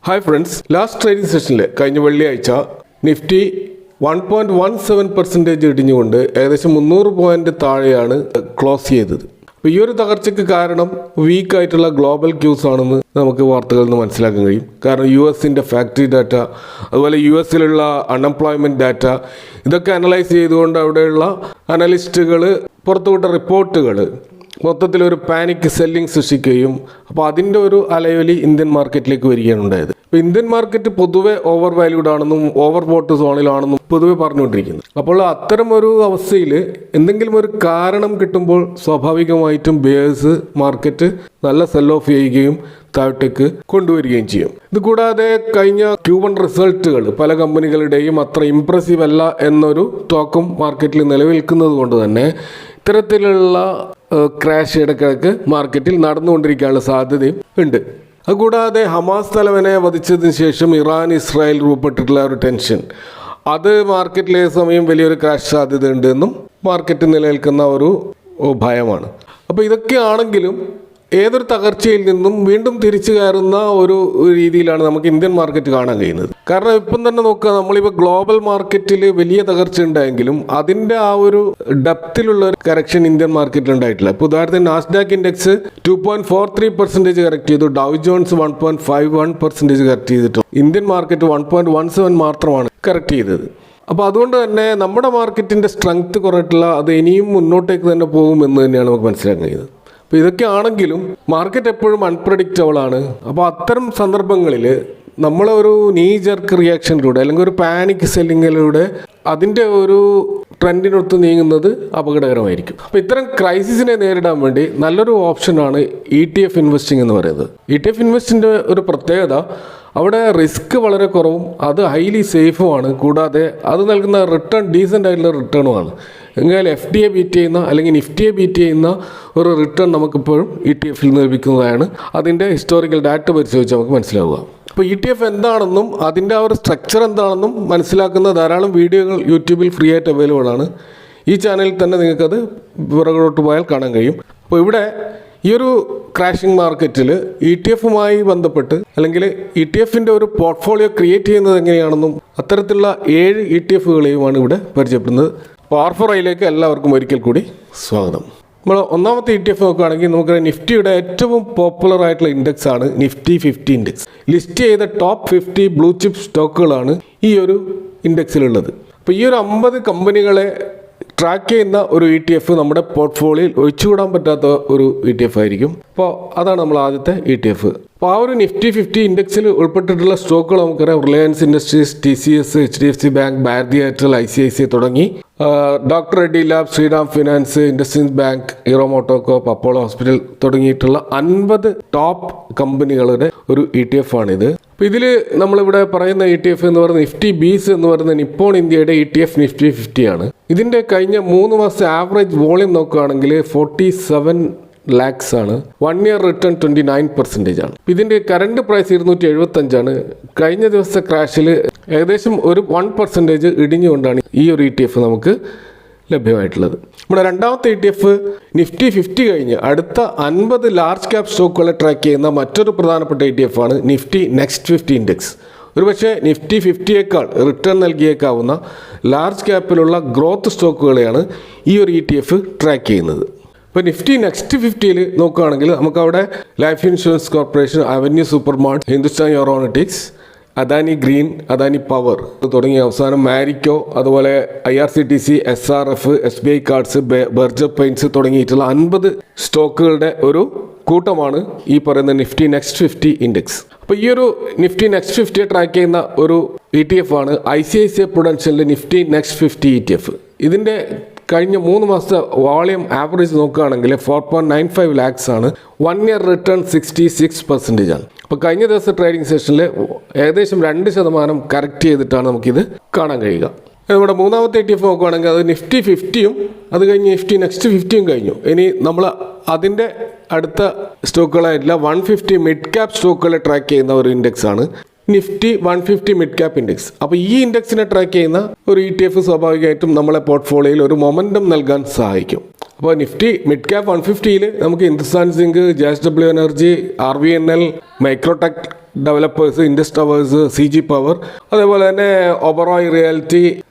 Hi friends, last trading സെഷനിൽ കഴിഞ്ഞ വെള്ളിയാഴ്ച നിഫ്റ്റി 1.17% ഇടിഞ്ഞുകൊണ്ട് ഏകദേശം 300 പോയിന്റ് താഴെയാണ് ക്ലോസ് ചെയ്തത്. അപ്പോൾ ഈ ഒരു തകർച്ചയ്ക്ക് കാരണം വീക്കായിട്ടുള്ള ഗ്ലോബൽ ക്യൂസ് ആണെന്ന് നമുക്ക് വാർത്തകളിൽ നിന്ന് മനസ്സിലാക്കാൻ കഴിയും. കാരണം US-ൻ്റെ ഫാക്ടറി ഡാറ്റ, അതുപോലെ US-ലുള്ള അൺഎംപ്ലോയ്മെൻറ്റ് ഡാറ്റ, ഇതൊക്കെ അനലൈസ് ചെയ്തുകൊണ്ട് അവിടെയുള്ള അനലിസ്റ്റുകൾ പുറത്തുവിട്ട റിപ്പോർട്ടുകൾ മൊത്തത്തിലൊരു പാനിക് സെല്ലിംഗ് സൃഷ്ടിക്കുകയും അപ്പോൾ അതിൻ്റെ ഒരു അലയൊലി ഇന്ത്യൻ മാർക്കറ്റിലേക്ക് വരികയാണ് ഉണ്ടായത്. അപ്പോൾ ഇന്ത്യൻ മാർക്കറ്റ് പൊതുവെ ഓവർ വാല്യൂഡ് ആണെന്നും ഓവർ ബോട്ട് സോണിലാണെന്നും പൊതുവെ പറഞ്ഞുകൊണ്ടിരിക്കുന്നു. അപ്പോൾ അത്തരം ഒരു അവസ്ഥയിൽ എന്തെങ്കിലും ഒരു കാരണം കിട്ടുമ്പോൾ സ്വാഭാവികമായിട്ടും ബിയേഴ്സ് മാർക്കറ്റ് നല്ല സെൽ ഓഫ് ചെയ്യുകയും താഴത്തേക്ക് കൊണ്ടുവരികയും ചെയ്യും. ഇത് കൂടാതെ കഴിഞ്ഞ Q1 റിസൾട്ടുകൾ പല കമ്പനികളുടെയും അത്ര ഇംപ്രസീവ് അല്ല എന്നൊരു ടോക്കും മാർക്കറ്റിൽ നിലനിൽക്കുന്നത് കൊണ്ട് തന്നെ ഇത്തരത്തിലുള്ള ക്രാഷ് ഇടയ്ക്കിടയ്ക്ക് മാർക്കറ്റിൽ നടന്നുകൊണ്ടിരിക്കാനുള്ള സാധ്യതയും ഉണ്ട്. അതുകൂടാതെ ഹമാസ് തലവനെ വധിച്ചതിന് ശേഷം ഇറാൻ ഇസ്രായേൽ രൂപപ്പെട്ടിട്ടുള്ള ഒരു ടെൻഷൻ, അത് മാർക്കറ്റിലെ സമയം വലിയൊരു ക്രാഷ് സാധ്യത ഉണ്ട് എന്നും മാർക്കറ്റിൽ നിലനിൽക്കുന്ന ഒരു ഭയമാണ്. അപ്പോൾ ഇതൊക്കെയാണെങ്കിലും ഏതൊരു തകർച്ചയിൽ നിന്നും വീണ്ടും തിരിച്ചു കയറുന്ന ഒരു രീതിയിലാണ് നമുക്ക് ഇന്ത്യൻ മാർക്കറ്റ് കാണാൻ കഴിയുന്നത്. കാരണം ഇപ്പം തന്നെ നോക്കുക, നമ്മളിപ്പോൾ ഗ്ലോബൽ മാർക്കറ്റിൽ വലിയ തകർച്ച ഉണ്ടായെങ്കിലും അതിൻ്റെ ആ ഒരു ഡെപ്തിലുള്ള ഒരു കറക്ഷൻ ഇന്ത്യൻ മാർക്കറ്റിൽ ഉണ്ടായിട്ടില്ല. ഇപ്പോൾ ഉദാഹരണത്തിന് നാസ്ഡാക്ക് ഇൻഡെക്സ് 2.43% കറക്റ്റ് ചെയ്തു, ഡൗ ജോൺസ് 1.51% കറക്റ്റ് ചെയ്തിട്ടു, ഇന്ത്യൻ മാർക്കറ്റ് 1.17 മാത്രമാണ് കറക്റ്റ് ചെയ്തത്. അപ്പോൾ അതുകൊണ്ട് തന്നെ നമ്മുടെ മാർക്കറ്റിൻ്റെ സ്ട്രെങ്ത് കുറഞ്ഞിട്ടില്ല, അത് ഇനിയും മുന്നോട്ടേക്ക് തന്നെ പോകുമെന്ന് തന്നെയാണ് നമുക്ക് മനസ്സിലാക്കാൻ കഴിയുന്നത്. അപ്പോൾ ഇതൊക്കെ ആണെങ്കിലും മാർക്കറ്റ് എപ്പോഴും അൺപ്രഡിക്റ്റബിൾ ആണ്. അപ്പോൾ അത്തരം സന്ദർഭങ്ങളിൽ നമ്മളൊരു നീ ജർക്ക് റിയാക്ഷനിലൂടെ അല്ലെങ്കിൽ ഒരു പാനിക് സെല്ലിങ്ങിലൂടെ അതിൻ്റെ ഒരു ട്രെൻഡിനൊത്ത് നീങ്ങുന്നത് അപകടകരമായിരിക്കും. അപ്പോൾ ഇത്തരം ക്രൈസിസിനെ നേരിടാൻ വേണ്ടി നല്ലൊരു ഓപ്ഷനാണ് ETF ഇൻവെസ്റ്റിംഗ് എന്ന് പറയുന്നത്. ETF ഇൻവെസ്റ്റിൻ്റെ ഒരു പ്രത്യേകത, അവിടെ റിസ്ക് വളരെ കുറവും അത് ഹൈലി സേഫുമാണ്. കൂടാതെ അത് നൽകുന്ന റിട്ടേൺ ഡീസൻ്റ് ആയിട്ടുള്ള റിട്ടേണുമാണ്. എങ്കിൽ FDയെ ബീറ്റ് ചെയ്യുന്ന അല്ലെങ്കിൽ നിഫ്റ്റിയെ ബീറ്റ് ചെയ്യുന്ന ഒരു റിട്ടേൺ നമുക്കിപ്പോഴും ETF-ൽ ലഭിക്കുന്നതാണ്. അതിൻ്റെ ഹിസ്റ്റോറിക്കൽ ഡാറ്റ പരിശോധിച്ച് നമുക്ക് മനസ്സിലാവുക. അപ്പോൾ ETF എന്താണെന്നും അതിൻ്റെ ആ ഒരു സ്ട്രക്ചർ എന്താണെന്നും മനസ്സിലാക്കുന്ന ധാരാളം വീഡിയോകൾ യൂട്യൂബിൽ ഫ്രീ ആയിട്ട് അവൈലബിൾ ആണ്. ഈ ചാനലിൽ തന്നെ നിങ്ങൾക്കത് പുറകോട്ട് പോയാൽ കാണാൻ കഴിയും. അപ്പോൾ ഇവിടെ ഈ ഒരു ക്രാഷിംഗ് മാർക്കറ്റിൽ ETF-മായി ബന്ധപ്പെട്ട് അല്ലെങ്കിൽ ETF-ൻ്റെ ഒരു പോർട്ട്ഫോളിയോ ക്രിയേറ്റ് ചെയ്യുന്നത് എങ്ങനെയാണെന്നും അത്തരത്തിലുള്ള 7 ETF-കളെയുമാണ് ഇവിടെ പരിചയപ്പെടുന്നത്. പവർ ഫോർ ഐയിലേക്ക് എല്ലാവർക്കും ഒരിക്കൽ കൂടി സ്വാഗതം. നമ്മൾ ഒന്നാമത്തെ ETF നോക്കുകയാണെങ്കിൽ നമുക്ക് നിഫ്റ്റിയുടെ ഏറ്റവും പോപ്പുലർ ആയിട്ടുള്ള ഇൻഡെക്സ് ആണ് നിഫ്റ്റി 50 ഇൻഡെക്സ്. ലിസ്റ്റ് ചെയ്ത ടോപ്പ് 50 ബ്ലൂ ചിപ്പ് സ്റ്റോക്കുകളാണ് ഈ ഒരു ഇൻഡെക്സിലുള്ളത്. അപ്പോൾ ഈ ഒരു 50 കമ്പനികളെ ട്രാക്ക് ചെയ്യുന്ന ഒരു ETF നമ്മുടെ പോർട്ട്ഫോളിയോയിൽ ഒഴിച്ചുകൂടാൻ പറ്റാത്ത ഒരു ETF ആയിരിക്കും. അപ്പോൾ അതാണ് നമ്മൾ ആദ്യത്തെ ETF. അപ്പോൾ ആ ഒരു നിഫ്റ്റി 50 ഇൻഡെക്സിൽ ഉൾപ്പെട്ടിട്ടുള്ള സ്റ്റോക്കുകൾ നമുക്കറിയാം. Reliance Industries, TCS, HDFC Bank, Bharti Airtel, ICICI തുടങ്ങി, Doctor Reddy Lab, Shriram Finance, IndusInd Bank, Hero MotoCorp, Apollo Hospital തുടങ്ങിയിട്ടുള്ള 50 ടോപ്പ് കമ്പനികളുടെ ഒരു ETF ആണിത്. അപ്പോൾ ഇതിൽ നമ്മളിവിടെ പറയുന്ന ETF എന്ന് പറയുന്നത് നിഫ്റ്റി ബീസ് എന്ന് പറയുന്ന നിപ്പോൺ ഇന്ത്യയുടെ ETF നിഫ്റ്റി 50 ആണ്. ഇതിൻ്റെ കഴിഞ്ഞ 3 മാസത്തെ ആവറേജ് വോളിയം നോക്കുകയാണെങ്കിൽ 47 ലാക്സ് ആണ്. 1 ഇയർ റിട്ടേൺ 29% ആണ്. ഇതിൻ്റെ കറണ്ട് പ്രൈസ് 275 ആണ്. കഴിഞ്ഞ ദിവസത്തെ ക്രാഷിൽ ഏകദേശം ഒരു 1% ഇടിഞ്ഞുകൊണ്ടാണ് ഈ ഒരു ETF നമുക്ക് ലഭ്യമായിട്ടുള്ളത്. നമ്മുടെ രണ്ടാമത്തെ ETF നിഫ്റ്റി 50 കഴിഞ്ഞ് അടുത്ത 50 ലാർജ് ക്യാപ് സ്റ്റോക്കുകളെ ട്രാക്ക് ചെയ്യുന്ന മറ്റൊരു പ്രധാനപ്പെട്ട ETF ആണ് നിഫ്റ്റി നെക്സ്റ്റ് 50 ഇൻഡെക്സ്. ഒരുപക്ഷെ നിഫ്റ്റി 50യേക്കാൾ റിട്ടേൺ നൽകിയേക്കാവുന്ന ലാർജ് ക്യാപ്പിലുള്ള ഗ്രോത്ത് സ്റ്റോക്കുകളെയാണ് ഈ ഒരു ETF ട്രാക്ക് ചെയ്യുന്നത്. ഇപ്പോൾ നിഫ്റ്റി നെക്സ്റ്റ് 50യിൽ നോക്കുകയാണെങ്കിൽ നമുക്കവിടെ life insurance corporation, avenue super mart, Hindustan aeronautics, Adani green, Adani power തുടങ്ങിയ അവസാനം മാരിക്കോ, അതുപോലെ IRCTC, SRF, SBI cards, Berger paints തുടങ്ങിയിട്ടുള്ള 50 സ്റ്റോക്കുകളുടെ ഒരു കൂട്ടമാണ് ഈ പറയുന്ന നിഫ്റ്റി നെക്സ്റ്റ് 50 ഇൻഡെക്സ്. അപ്പോൾ ഈ ഒരു നിഫ്റ്റി നെക്സ്റ്റ് 50യെ ട്രാക്ക് ചെയ്യുന്ന ഒരു ETF ആണ് ICICI പ്രൊഡൻഷ്യലിൻ്റെ നിഫ്റ്റി നെക്സ്റ്റ് 50 ETF. ഇതിൻ്റെ കഴിഞ്ഞ 3 മാസത്തെ വോളിയം ആവറേജ് നോക്കുകയാണെങ്കിൽ 4.95 ലാക്സ് ആണ്. 1 ഇയർ റിട്ടേൺ 66% ആണ്. അപ്പോൾ കഴിഞ്ഞ ദിവസം ട്രേഡിംഗ് സെഷനിൽ ഏകദേശം 2% കറക്റ്റ് ചെയ്തിട്ടാണ് നമുക്കിത് കാണാൻ കഴിയുക. നമ്മുടെ മൂന്നാമത്തെ ETF നോക്കുകയാണെങ്കിൽ അത് നിഫ്റ്റി 50യും അത് കഴിഞ്ഞ് നിഫ്റ്റി നെക്സ്റ്റ് 50യും കഴിഞ്ഞു. ഇനി നമ്മൾ അതിൻ്റെ അടുത്ത സ്റ്റോക്കുകളായിട്ടില്ല 150 മിഡ് ക്യാപ് സ്റ്റോക്കുകളെ ട്രാക്ക് ചെയ്യുന്ന ഒരു ഇൻഡെക്സ് ആണ് നിഫ്റ്റി 150 മിഡ് ക്യാപ്പ് ഇൻഡെക്സ്. അപ്പോൾ ഈ ഇൻഡെക്സിനെ ട്രാക്ക് ചെയ്യുന്ന ഒരു ETF സ്വാഭാവികമായിട്ടും നമ്മളെ പോർട്ട്ഫോളിയോയിൽ ഒരു മൊമെൻറ്റം നൽകാൻ സഹായിക്കും. അപ്പോൾ നിഫ്റ്റി മിഡ് ക്യാപ്പ് 150യിൽ നമുക്ക് Hindustan zinc, JSW energy, RVNL, Microtech developers, Indus towers, CG power, അതേപോലെ തന്നെ Oberoi realty,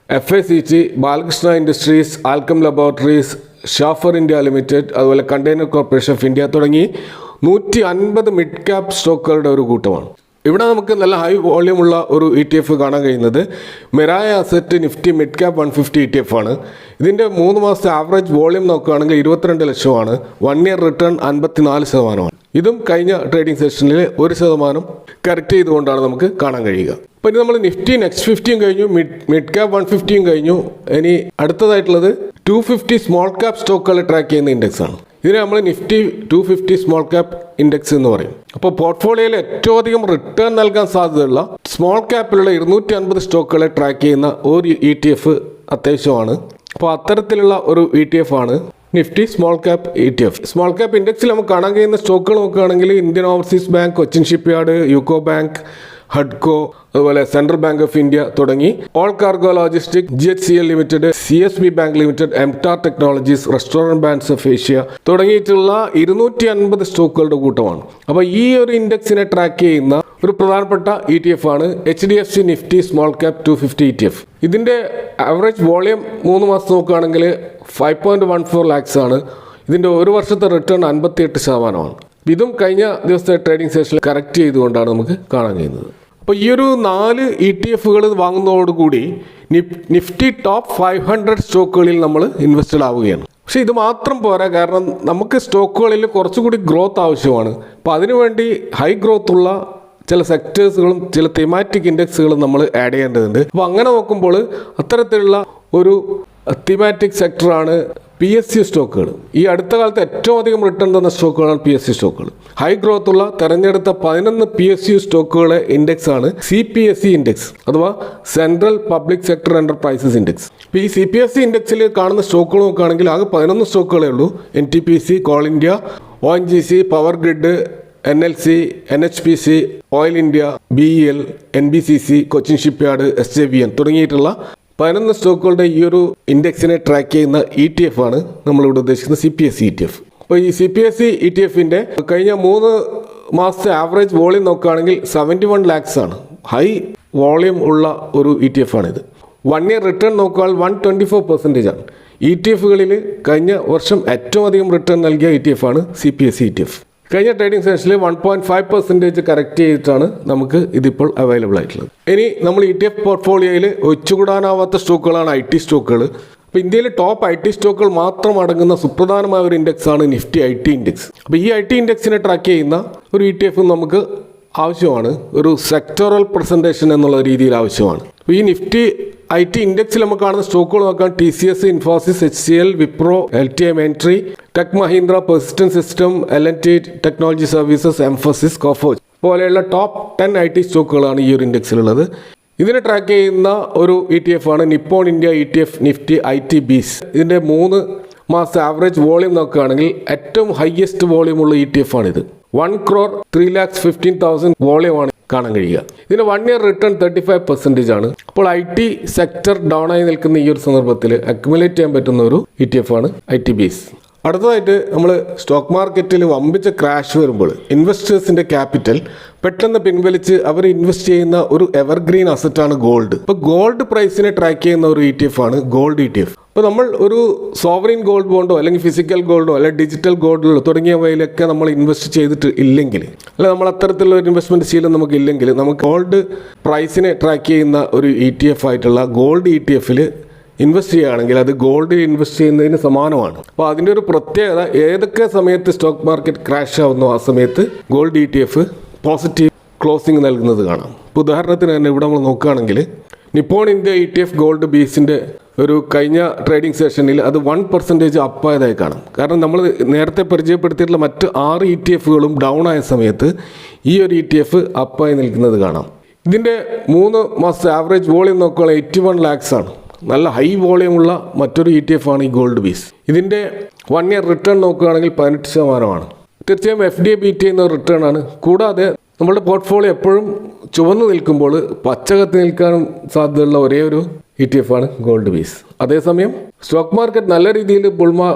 FACT, Balakrishna industries, Alkem laboratories, Schaeffler India limited, അതുപോലെ കണ്ടെയ്നർ കോർപ്പറേഷൻ ഓഫ് ഇന്ത്യ തുടങ്ങി 150 മിഡ് ക്യാപ്പ് സ്റ്റോക്കുകളുടെ ഒരു കൂട്ടമാണ്. ഇവിടെ നമുക്ക് നല്ല ഹൈ വോള്യൂം ഉള്ള ഒരു ETF കാണാൻ കഴിയുന്നത് Mirae asset Nifty mid cap 150 ETF ആണ്. ഇതിൻ്റെ 3 മാസത്തെ ആവറേജ് വോള്യൂം നോക്കുകയാണെങ്കിൽ 22 ലക്ഷമാണ്. 1 ഇയർ റിട്ടേൺ 54%. ഇതും കഴിഞ്ഞ ട്രേഡിംഗ് സെഷനിൽ 1% കറക്റ്റ് ചെയ്തുകൊണ്ടാണ് നമുക്ക് കാണാൻ കഴിയുക. അപ്പോൾ ഇനി നമ്മൾ നിഫ്റ്റി നെക്സ്റ്റ് 50യും കഴിഞ്ഞു, മിഡ് ക്യാപ്പ് 150യും കഴിഞ്ഞു. ഇനി അടുത്തതായിട്ടുള്ളത് 250 സ്മോൾ ക്യാപ്പ് സ്റ്റോക്കുകൾ ട്രാക്ക് ചെയ്യുന്ന ഇൻഡെക്സ് ആണ്. ഇതിനെ നമ്മൾ നിഫ്റ്റി 250 സ്മോൾ ക്യാപ്പ് ഇൻഡെക്സ് എന്ന് പറയും. അപ്പോൾ പോർട്ട്ഫോളിയോയിൽ ഏറ്റവും അധികം റിട്ടേൺ നൽകാൻ സാധ്യതയുള്ള സ്മോൾ ക്യാപ്പിലുള്ള 250 സ്റ്റോക്കുകളെ ട്രാക്ക് ചെയ്യുന്ന ഒരു ETF അത്യാവശ്യമാണ്. അപ്പോൾ അത്തരത്തിലുള്ള ഒരു ETF ആണ് Nifty small cap ETF. Small cap ഇൻഡെക്സിൽ നമുക്ക് കാണാൻ കഴിയുന്ന സ്റ്റോക്കുകൾ നോക്കുകയാണെങ്കിൽ Indian overseas bank, Cochin shipyard, UCO bank, ഹഡ്കോ, അതുപോലെ സെൻട്രൽ ബാങ്ക് ഓഫ് ഇന്ത്യ തുടങ്ങി all cargo logistic, GHCL limited, CSB bank limited, MTAR technologies, restaurant brands of Asia തുടങ്ങിയിട്ടുള്ള 250 സ്റ്റോക്കുകളുടെ കൂട്ടമാണ്. അപ്പോൾ ഈ ഒരു ഇൻഡെക്സിനെ ട്രാക്ക് ചെയ്യുന്ന ഒരു പ്രധാനപ്പെട്ട ETF ആണ് HDFC Nifty small cap 250 ETF. ഇതിൻ്റെ ആവറേജ് വോളിയം 3 മാസം നോക്കുകയാണെങ്കിൽ 5.14 lakhs ആണ്. ഇതിൻ്റെ ഒരു വർഷത്തെ റിട്ടേൺ 58%. ഇതും കഴിഞ്ഞ ദിവസത്തെ ട്രേഡിംഗ് സെഷനിൽ കറക്റ്റ് ചെയ്തുകൊണ്ടാണ് നമുക്ക് കാണാൻ കഴിയുന്നത്. അപ്പോൾ ഈ ഒരു 4 ETFകൾ വാങ്ങുന്നതോടുകൂടി നിഫ്റ്റി ടോപ്പ് 500 സ്റ്റോക്കുകളിൽ നമ്മൾ ഇൻവെസ്റ്റഡ് ആവുകയാണ്. പക്ഷേ ഇത് മാത്രം പോരാ, കാരണം നമുക്ക് സ്റ്റോക്കുകളിൽ കുറച്ചുകൂടി ഗ്രോത്ത് ആവശ്യമാണ്. അപ്പോൾ അതിനുവേണ്ടി ഹൈ ഗ്രോത്ത് ഉള്ള ചില സെക്ടേഴ്സുകളും ചില തീമാറ്റിക് ഇൻഡെക്സുകളും നമ്മൾ ആഡ് ചെയ്യേണ്ടതുണ്ട്. അപ്പോൾ അങ്ങനെ നോക്കുമ്പോൾ അത്തരത്തിലുള്ള ഒരു തീമാറ്റിക് സെക്ടറാണ് PSU സ്റ്റോക്കുകൾ. ഈ അടുത്ത കാലത്ത് ഏറ്റവും അധികം റിട്ടേൺ തന്ന സ്റ്റോക്കുകളാണ് PSU സ്റ്റോക്കുകൾ. ഹൈ ഗ്രോത്ത് ഉള്ള തെരഞ്ഞെടുത്ത 11 PSU സ്റ്റോക്കുകളെ ഇൻഡെക്സ് ആണ് CPSE ഇൻഡെക്സ് അഥവാ central public sector enterprises index. ഇപ്പോൾ ഈ CPSE ഇൻഡെക്സിൽ കാണുന്ന സ്റ്റോക്കുകൾ നോക്കുകയാണെങ്കിൽ ആകെ 11 സ്റ്റോക്കുകളേ ഉള്ളൂ. NTPC, call India, ONGC, power grid, NLC, NHPC, oil India, BEL, NBCC, Cochin shipyard, SJVN തുടങ്ങിയിട്ടുള്ള 11 സ്റ്റോക്കുകളുടെ ഈ ഒരു ഇൻഡെക്സിനെ ട്രാക്ക് ചെയ്യുന്ന ETF ആണ് നമ്മളിവിടെ ഉദ്ദേശിക്കുന്ന CPSE ETF. അപ്പോൾ ഈ CPSE ETF-ന്റെ കഴിഞ്ഞ 3 മാസത്തെ ആവറേജ് വോളിയം നോക്കുകയാണെങ്കിൽ 71 lakhs ആണ്. ഹൈ വോളിയം ഉള്ള ഒരു ETF ആണിത്. 1 ഇയർ റിട്ടേൺ നോക്കുകയാൽ 124% ആണ്. ETF-കളിൽ കഴിഞ്ഞ വർഷം ഏറ്റവും അധികം റിട്ടേൺ നൽകിയ ETF ആണ് CPSE ETF. കഴിഞ്ഞ ട്രേഡിംഗ് സെഷനിൽ 1.5% കറക്റ്റ് ചെയ്തിട്ടാണ് നമുക്ക് ഇതിപ്പോൾ അവൈലബിൾ ആയിട്ടുള്ളത്. ഇനി നമ്മൾ ETF പോർട്ട്ഫോളിയോയിൽ ഒഴിച്ചുകൂടാനാവാത്ത സ്റ്റോക്കുകളാണ് IT സ്റ്റോക്കുകൾ. അപ്പോൾ ഇന്ത്യയിൽ ടോപ്പ് IT സ്റ്റോക്കുകൾ മാത്രം അടങ്ങുന്ന സുപ്രധാനമായ ഒരു ഇൻഡെക്സ് ആണ് നിഫ്റ്റി IT ഇൻഡെക്സ്. അപ്പോൾ ഈ IT ഇൻഡെക്സിനെ ട്രാക്ക് ചെയ്യുന്ന ഒരു ETF നമുക്ക് ആവശ്യമാണ്. ഒരു സെക്ടറൽ പ്രസൻറ്റേഷൻ എന്നുള്ള രീതിയിൽ ആവശ്യമാണ്. അപ്പോൾ ഈ നിഫ്റ്റി IT ഇൻഡെക്സിൽ നമുക്ക് കാണുന്ന സ്റ്റോക്കുകൾ നോക്കാം. TCS, Infosys, HCL, Wipro, LTI Mindtree, tech Mahindra, persistent system, L&T technology services, Mphasis, Coforge പോലെയുള്ള ടോപ്പ് 10 IT സ്റ്റോക്കുകളാണ് ഈ ഒരു ഇൻഡെക്സിലുള്ളത്. ഇതിനെ ട്രാക്ക് ചെയ്യുന്ന ഒരു ETF ആണ് Nippon India ETF Nifty IT ബീസ്. ഇതിൻ്റെ 3 മാസത്തെ ആവറേജ് വോളിയം നോക്കുകയാണെങ്കിൽ ഏറ്റവും ഹയസ്റ്റ് വോളിയം ഉള്ള ETF ആണിത്. 1,03,15,000 വോളിയമാണ് കാണാൻ കഴിയുക. ഇതിന് 1 ഇയർ റിട്ടേൺ 35% ആണ്. അപ്പോൾ IT സെക്ടർ ഡൗൺ ആയി നിൽക്കുന്ന ഈ ഒരു സന്ദർഭത്തിൽ അക്യുമുലേറ്റ് ചെയ്യാൻ പറ്റുന്ന ഒരു ETF ആണ് IT ബീസ്. അടുത്തതായിട്ട് നമ്മൾ സ്റ്റോക്ക് മാർക്കറ്റിൽ വമ്പിച്ച ക്രാഷ് വരുമ്പോൾ ഇൻവെസ്റ്റേഴ്സിൻ്റെ ക്യാപിറ്റൽ പെട്ടെന്ന് പിൻവലിച്ച് അവർ ഇൻവെസ്റ്റ് ചെയ്യുന്ന ഒരു എവർഗ്രീൻ അസറ്റാണ് ഗോൾഡ്. ഇപ്പോൾ ഗോൾഡ് പ്രൈസിനെ ട്രാക്ക് ചെയ്യുന്ന ഒരു ETF ആണ് ഗോൾഡ് ETF. അപ്പോൾ നമ്മൾ ഒരു സോവറിൻ ഗോൾഡ് ബോണ്ടോ അല്ലെങ്കിൽ ഫിസിക്കൽ ഗോൾഡോ അല്ലെങ്കിൽ ഡിജിറ്റൽ ഗോൾഡോ തുടങ്ങിയവയിലൊക്കെ നമ്മൾ ഇൻവെസ്റ്റ് ചെയ്തിട്ട് ഇല്ലെങ്കിൽ, അല്ല നമ്മൾ അത്തരത്തിലുള്ള ഒരു ഇൻവെസ്റ്റ്മെൻറ്റ് ശീലം നമുക്ക് ഇല്ലെങ്കിൽ, നമുക്ക് ഗോൾഡ് പ്രൈസിനെ ട്രാക്ക് ചെയ്യുന്ന ഒരു ETF ആയിട്ടുള്ള ഗോൾഡ് ETF-ൽ ഇൻവെസ്റ്റ് ചെയ്യുകയാണെങ്കിൽ അത് ഗോൾഡിൽ ഇൻവെസ്റ്റ് ചെയ്യുന്നതിന് സമാനമാണ്. അപ്പോൾ അതിൻ്റെ ഒരു പ്രത്യേകത, ഏതൊക്കെ സമയത്ത് സ്റ്റോക്ക് മാർക്കറ്റ് ക്രാഷ് ആവുന്നോ ആ സമയത്ത് ഗോൾഡ് ETF പോസിറ്റീവ് ക്ലോസിംഗ് നൽകുന്നത് കാണാം. ഇപ്പോൾ ഉദാഹരണത്തിന് തന്നെ ഇവിടെ നമ്മൾ നോക്കുകയാണെങ്കിൽ നിപ്പോൺ ഇന്ത്യ ETF ഗോൾഡ് ബീസിൻ്റെ ഒരു കഴിഞ്ഞ ട്രേഡിംഗ് സെഷനിൽ അത് 1% അപ്പായതായി കാണാം. കാരണം നമ്മൾ നേരത്തെ പരിചയപ്പെടുത്തിയിട്ടുള്ള മറ്റ് 6 ETF-കളും ഡൗൺ ആയ സമയത്ത് ഈ ഒരു ETF അപ്പായി നിൽക്കുന്നത് കാണാം. ഇതിൻ്റെ 3 മാസത്തെ ആവറേജ് വോളിയം നോക്കുകയാണെങ്കിൽ 81 lakhs ആണ്. നല്ല ഹൈ വോളിയം ഉള്ള മറ്റൊരു ETF ആണ് ഈ ഗോൾഡ് ബീസ്. ഇതിൻ്റെ 1 ഇയർ റിട്ടേൺ നോക്കുകയാണെങ്കിൽ 18%. തീർച്ചയായും FDI ബീറ്റ് ചെയ്യുന്ന റിട്ടേൺ ആണ്. കൂടാതെ നമ്മുടെ പോർട്ട്ഫോളിയോ എപ്പോഴും ചുവന്നു നിൽക്കുമ്പോൾ പച്ച കത്തി നിൽക്കാനും സാധ്യതയുള്ള ഒരേ ഒരു ETF ആണ് ഗോൾഡ് ബേസ്. അതേസമയം സ്റ്റോക്ക് മാർക്കറ്റ് നല്ല രീതിയിൽ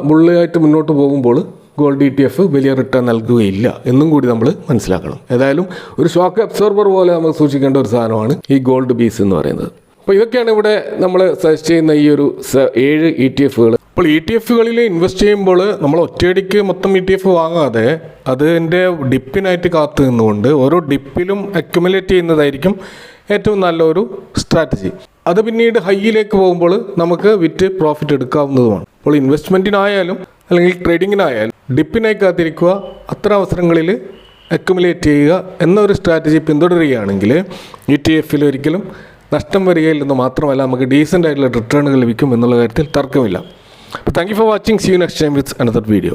ബുള്ളിയായിട്ട് മുന്നോട്ട് പോകുമ്പോൾ ഗോൾഡ് ETF വലിയ റിട്ടേൺ നൽകുകയില്ല എന്നും കൂടി നമ്മൾ മനസ്സിലാക്കണം. ഏതായാലും ഒരു ഷോക്ക് അബ്സോർബർ പോലെ നമുക്ക് സൂക്ഷിക്കേണ്ട ഒരു സാധനമാണ് ഈ ഗോൾഡ് ബേസ് എന്ന് പറയുന്നത്. അപ്പോൾ ഇതൊക്കെയാണ് ഇവിടെ നമ്മൾ സജസ്റ്റ് ചെയ്യുന്ന ഈ ഒരു 7 ETFകൾ. അപ്പോൾ ETF-കളിൽ ഇൻവെസ്റ്റ് ചെയ്യുമ്പോൾ നമ്മൾ ഒറ്റയടിക്ക് മൊത്തം ETF വാങ്ങാതെ അതിൻ്റെ ഡിപ്പിനായിട്ട് കാത്തു നിന്നുകൊണ്ട് ഓരോ ഡിപ്പിലും അക്യുമുലേറ്റ് ചെയ്യുന്നതായിരിക്കും ഏറ്റവും നല്ലൊരു സ്ട്രാറ്റജി. അത് പിന്നീട് ഹൈയിലേക്ക് പോകുമ്പോൾ നമുക്ക് വിറ്റ് പ്രോഫിറ്റ് എടുക്കാവുന്നതുമാണ്. അപ്പോൾ ഇൻവെസ്റ്റ്മെൻറ്റിനായാലും അല്ലെങ്കിൽ ട്രേഡിങ്ങിനായാലും ഡിപ്പിനായി കാത്തിരിക്കുക, അത്തരം അവസരങ്ങളിൽ അക്യുമുലേറ്റ് ചെയ്യുക എന്നൊരു സ്ട്രാറ്റജി പിന്തുടരുകയാണെങ്കിൽ ETF-ൽ ഒരിക്കലും നഷ്ടം വരികയില്ലെന്ന് മാത്രമല്ല നമുക്ക് ഡീസൻ്റ് ആയിട്ടുള്ള റിട്ടേണുകൾ ലഭിക്കും എന്നുള്ള കാര്യത്തിൽ തർക്കമില്ല. അപ്പോൾ thank you for watching. See you next time with another video.